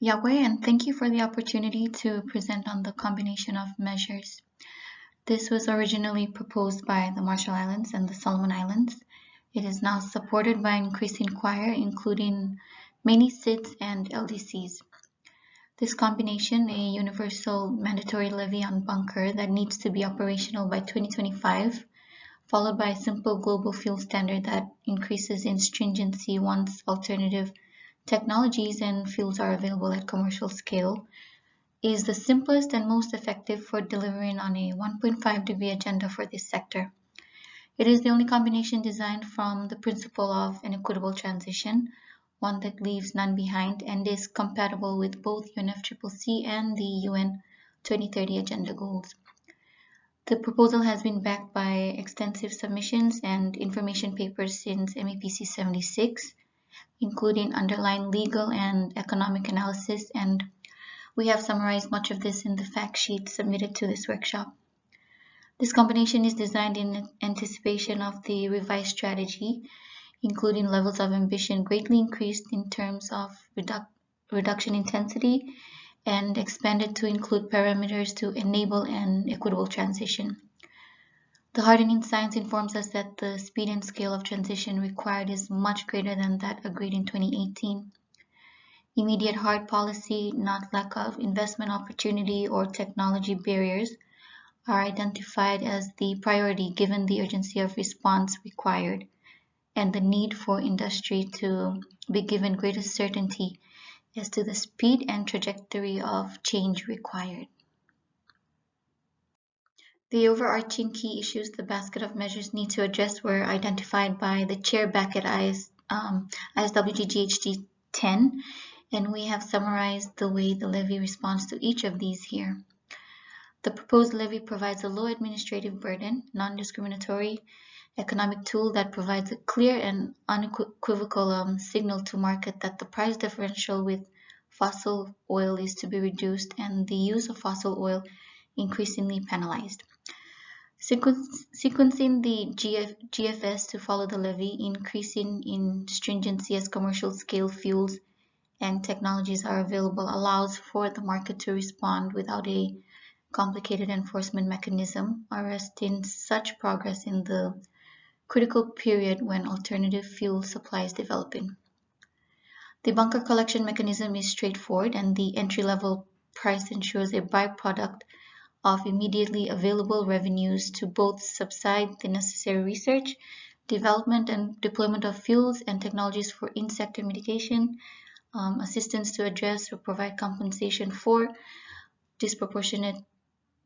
Yahweh, and thank you for the opportunity to present on the combination of measures. This was originally proposed by the Marshall Islands and the Solomon Islands. It is now supported by an increasing choir, including many SIDS and LDCs. This combination, a universal mandatory levy on bunker that needs to be operational by 2025, followed by a simple global fuel standard that increases in stringency once alternative technologies and fuels are available at commercial scale, is the simplest and most effective for delivering on a 1.5-degree agenda for this sector. It is the only combination designed from the principle of an equitable transition, one that leaves none behind, and is compatible with both UNFCCC and the UN 2030 Agenda goals. The proposal has been backed by extensive submissions and information papers since MEPC 76, including underlying legal and economic analysis, and we have summarized much of this in the fact sheet submitted to this workshop. This combination is designed in anticipation of the revised strategy, including levels of ambition greatly increased in terms of reduction intensity and expanded to include parameters to enable an equitable transition. The hardening science informs us that the speed and scale of transition required is much greater than that agreed in 2018. Immediate hard policy, not lack of investment opportunity or technology barriers, are identified as the priority given the urgency of response required and the need for industry to be given greater certainty as to the speed and trajectory of change required. The overarching key issues the basket of measures need to address were identified by the chair back at ISWG GHG 10, and we have summarized the way the levy responds to each of these here. The proposed levy provides a low administrative burden, non-discriminatory economic tool that provides a clear and unequivocal signal to market that the price differential with fossil oil is to be reduced and the use of fossil oil increasingly penalized. Sequencing the GFS to follow the levy, increasing in stringency as commercial scale fuels and technologies are available, allows for the market to respond without a complicated enforcement mechanism, arresting such progress in the critical period when alternative fuel supply is developing. The bunker collection mechanism is straightforward, and the entry-level price ensures a byproduct of immediately available revenues to both subside the necessary research, development, and deployment of fuels and technologies for in-sector mitigation, assistance to address or provide compensation for disproportionate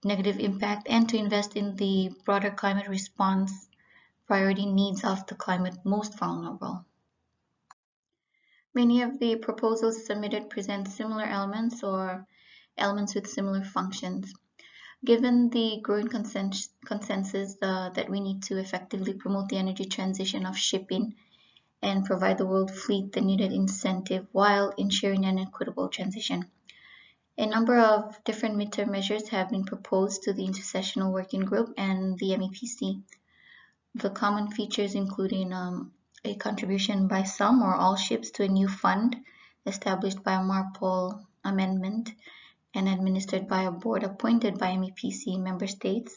negative impact, and to invest in the broader climate response priority needs of the climate most vulnerable. Many of the proposals submitted present similar elements or elements with similar functions. Given the growing consensus that we need to effectively promote the energy transition of shipping and provide the world fleet the needed incentive while ensuring an equitable transition, a number of different midterm measures have been proposed to the Intersessional Working Group and the MEPC. The common features including a contribution by some or all ships to a new fund established by a MARPOL amendment and administered by a board appointed by MEPC member states,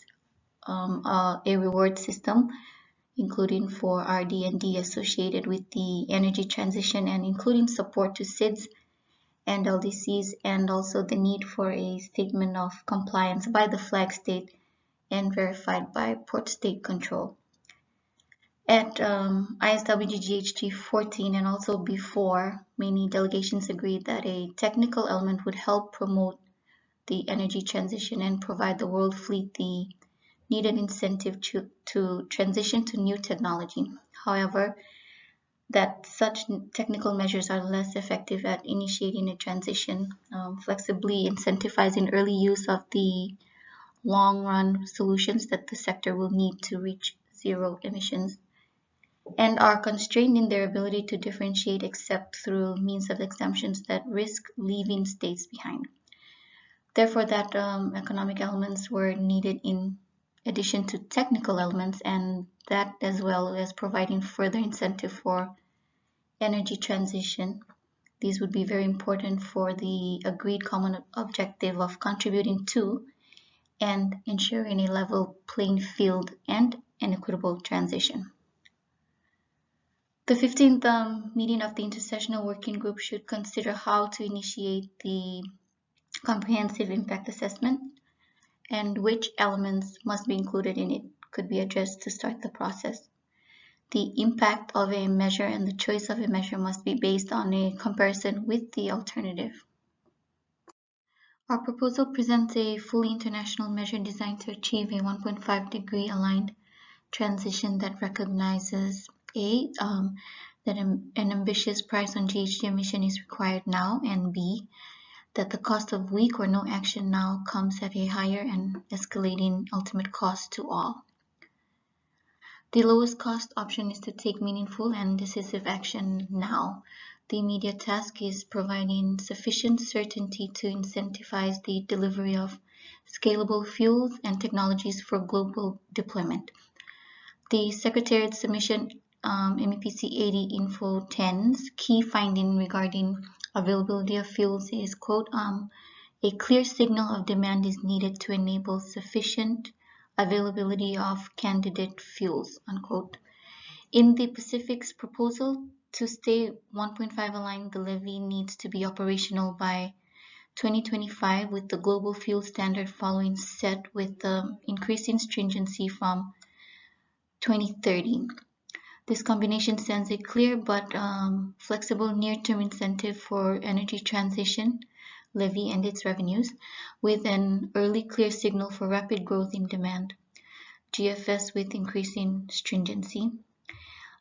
a reward system including for RD&D associated with the energy transition and including support to SIDS and LDCs, and also the need for a statement of compliance by the flag state and verified by port state control. At ISWG GHG 14 and also before, many delegations agreed that a technical element would help promote the energy transition and provide the world fleet the needed incentive to transition to new technology. However, that such technical measures are less effective at initiating a transition, flexibly incentivizing early use of the long-run solutions that the sector will need to reach zero emissions, and are constrained in their ability to differentiate except through means of exemptions that risk leaving states behind. Therefore, that economic elements were needed in addition to technical elements, and that as well as providing further incentive for energy transition. These would be very important for the agreed common objective of contributing to and ensuring a level playing field and an equitable transition. The 15th meeting of the Intersessional Working Group should consider how to initiate the comprehensive impact assessment and which elements must be included in it could be addressed to start the process. The impact of a measure and the choice of a measure must be based on a comparison with the alternative. Our proposal presents a fully international measure designed to achieve a 1.5 degree aligned transition that recognizes that an ambitious price on GHG emission is required now, and B, that the cost of weak or no action now comes at a higher and escalating ultimate cost to all. The lowest cost option is to take meaningful and decisive action now. The immediate task is providing sufficient certainty to incentivize the delivery of scalable fuels and technologies for global deployment. The Secretariat's submission MEPC 80 Info 10's key finding regarding availability of fuels is, quote, a clear signal of demand is needed to enable sufficient availability of candidate fuels, unquote. In the Pacific's proposal to stay 1.5 aligned, the levy needs to be operational by 2025 with the global fuel standard following set with the increasing stringency from 2030. This combination sends a clear but flexible near-term incentive for energy transition, levy and its revenues, with an early clear signal for rapid growth in demand, GFS with increasing stringency,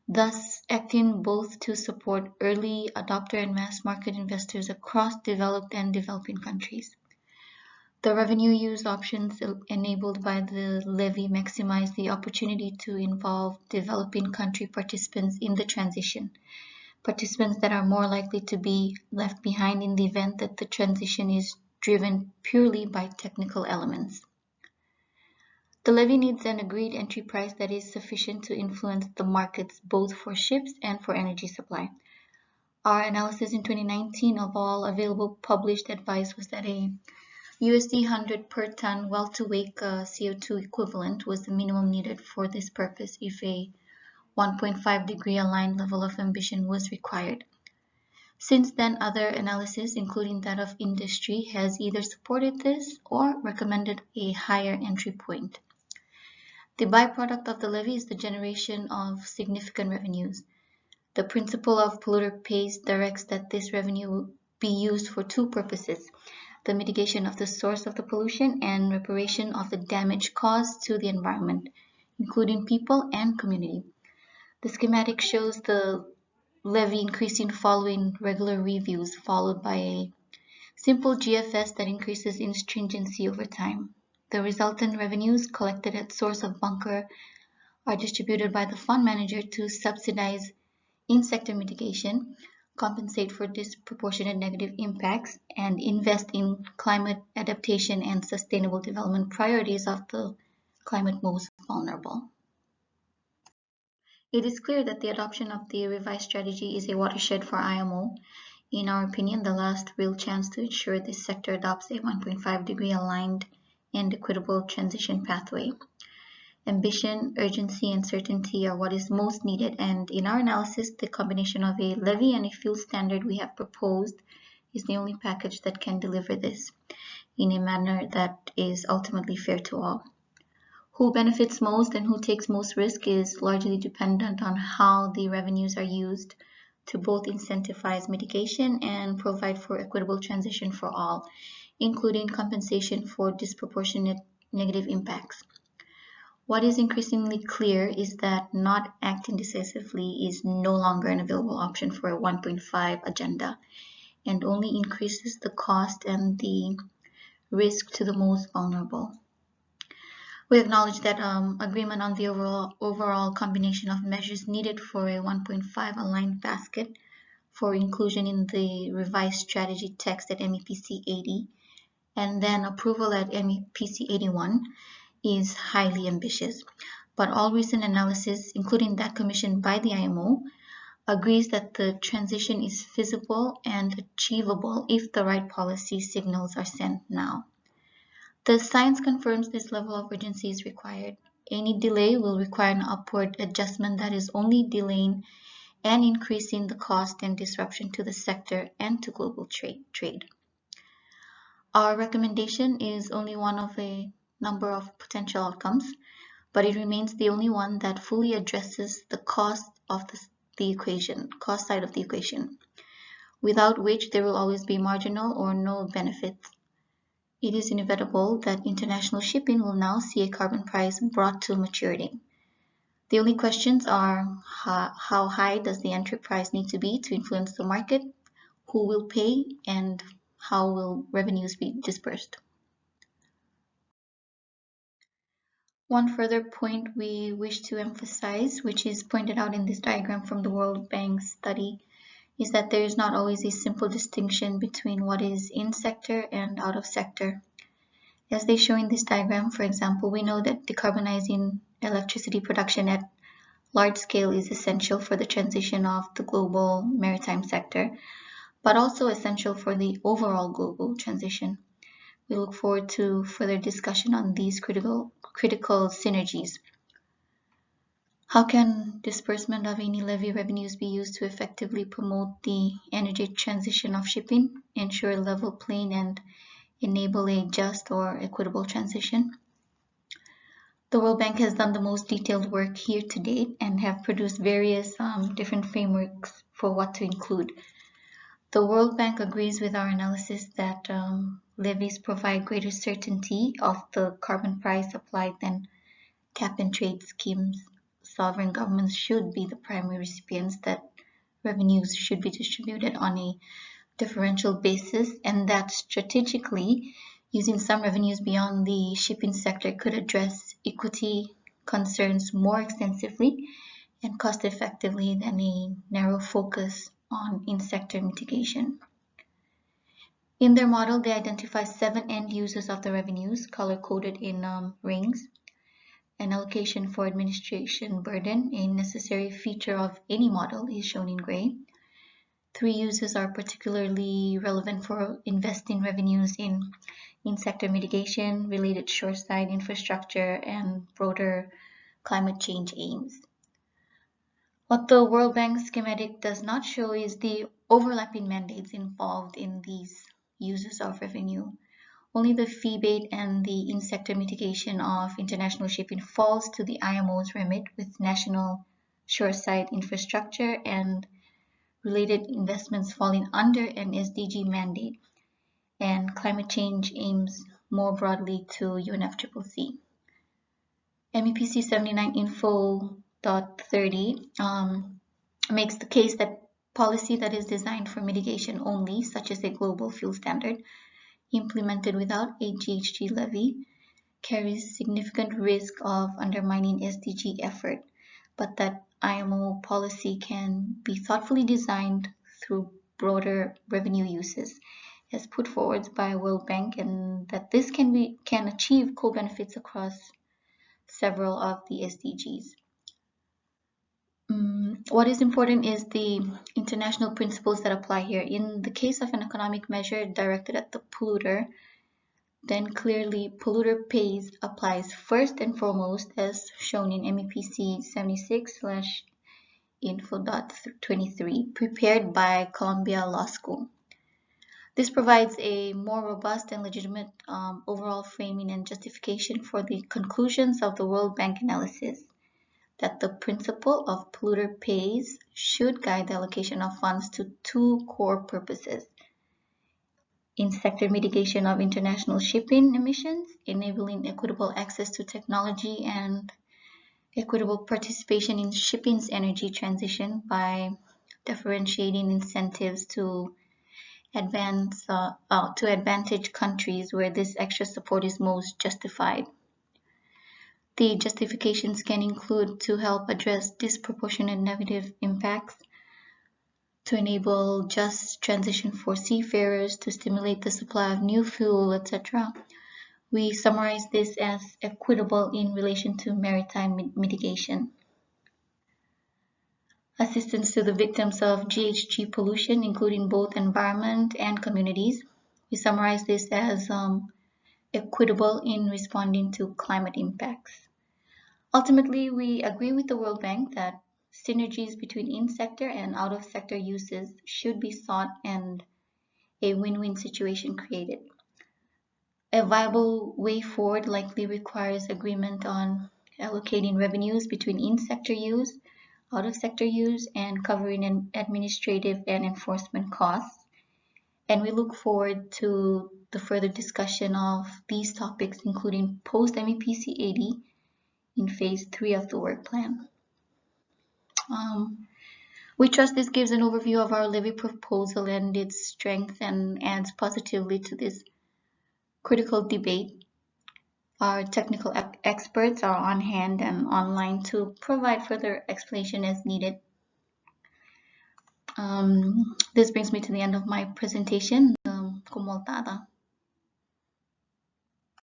thus acting both to support early adopter and mass market investors across developed and developing countries. The revenue use options enabled by the levy maximize the opportunity to involve developing country participants in the transition, participants that are more likely to be left behind in the event that the transition is driven purely by technical elements. The levy needs an agreed entry price that is sufficient to influence the markets both for ships and for energy supply. Our analysis in 2019 of all available published advice was that a USD 100 per ton well-to-wake CO2 equivalent was the minimum needed for this purpose if a 1.5 degree aligned level of ambition was required. Since then, other analysis, including that of industry, has either supported this or recommended a higher entry point. The byproduct of the levy is the generation of significant revenues. The principle of polluter pays directs that this revenue will be used for two purposes: the mitigation of the source of the pollution and reparation of the damage caused to the environment, including people and community. The schematic shows the levy increasing following regular reviews, followed by a simple GFS that increases in stringency over time. The resultant revenues collected at source of bunker are distributed by the fund manager to subsidize in-sector mitigation, compensate for disproportionate negative impacts, and invest in climate adaptation and sustainable development priorities of the climate most vulnerable. It is clear that the adoption of the revised strategy is a watershed for IMO. In our opinion, the last real chance to ensure this sector adopts a 1.5 degree aligned and equitable transition pathway. Ambition, urgency, and certainty are what is most needed, and in our analysis, the combination of a levy and a fuel standard we have proposed is the only package that can deliver this in a manner that is ultimately fair to all. Who benefits most and who takes most risk is largely dependent on how the revenues are used to both incentivize mitigation and provide for equitable transition for all, including compensation for disproportionate negative impacts. What is increasingly clear is that not acting decisively is no longer an available option for a 1.5 agenda and only increases the cost and the risk to the most vulnerable. We acknowledge that agreement on the overall combination of measures needed for a 1.5 aligned basket for inclusion in the revised strategy text at MEPC 80 and then approval at MEPC 81 is highly ambitious, but all recent analysis, including that commissioned by the IMO, agrees that the transition is feasible and achievable if the right policy signals are sent now. The science confirms this level of urgency is required. Any delay will require an upward adjustment that is only delaying and increasing the cost and disruption to the sector and to global trade. Our recommendation is only one of a number of potential outcomes, but it remains the only one that fully addresses the cost of the equation, cost side of the equation, without which there will always be marginal or no benefits. It is inevitable that international shipping will now see a carbon price brought to maturity. The only questions are how high does the entry price need to be to influence the market, who will pay, and how will revenues be dispersed. One further point we wish to emphasize, which is pointed out in this diagram from the World Bank study, is that there is not always a simple distinction between what is in sector and out of sector. As they show in this diagram, for example, we know that decarbonizing electricity production at large scale is essential for the transition of the global maritime sector, but also essential for the overall global transition. We look forward to further discussion on these critical synergies. How can disbursement of any levy revenues be used to effectively promote the energy transition of shipping, ensure a level playing, and enable a just or equitable transition? The World Bank has done the most detailed work here to date and have produced various different frameworks for what to include. The World Bank agrees with our analysis that levies provide greater certainty of the carbon price applied than cap-and-trade schemes. Sovereign governments should be the primary recipients, that revenues should be distributed on a differential basis, and that strategically using some revenues beyond the shipping sector could address equity concerns more extensively and cost effectively than a narrow focus on in-sector mitigation. In their model, they identify 7 end users of the revenues, color-coded in rings. An allocation for administration burden, a necessary feature of any model, is shown in gray. 3 uses are particularly relevant for investing revenues in sector mitigation, related shoreside infrastructure, and broader climate change aims. What the World Bank schematic does not show is the overlapping mandates involved in these uses of revenue. Only the fee bait and the in-sector mitigation of international shipping falls to the IMO's remit, with national shoreside infrastructure and related investments falling under an SDG mandate, and climate change aims more broadly to UNFCCC. MEPC 79 info.30 makes the case that policy that is designed for mitigation only, such as a global fuel standard, implemented without a GHG levy, carries significant risk of undermining SDG effort, but that IMO policy can be thoughtfully designed through broader revenue uses, as put forward by World Bank, and that this can achieve co-benefits across several of the SDGs. What is important is the international principles that apply here. In the case of an economic measure directed at the polluter, then clearly polluter pays applies first and foremost, as shown in MEPC 76/info.23, prepared by Columbia Law School. This provides a more robust and legitimate overall framing and justification for the conclusions of the World Bank analysis, that the principle of polluter pays should guide the allocation of funds to 2 core purposes: in-sector mitigation of international shipping emissions, enabling equitable access to technology, and equitable participation in shipping's energy transition by differentiating incentives to advantage countries where this extra support is most justified. The justifications can include to help address disproportionate negative impacts, to enable just transition for seafarers, to stimulate the supply of new fuel, etc. We summarize this as equitable in relation to maritime mitigation. assistance to the victims of GHG pollution, including both environment and communities. We summarize this as equitable in responding to climate impacts. Ultimately, we agree with the World Bank that synergies between in-sector and out-of-sector uses should be sought and a win-win situation created. A viable way forward likely requires agreement on allocating revenues between in-sector use, out-of-sector use, and covering administrative and enforcement costs. And we look forward to the further discussion of these topics, including post-MEPC 80 in phase 3 of the work plan. We trust this gives an overview of our Levy proposal and its strength and adds positively to this critical debate. Our technical experts are on hand and online to provide further explanation as needed. This brings me to the end of my presentation. Kumoltada.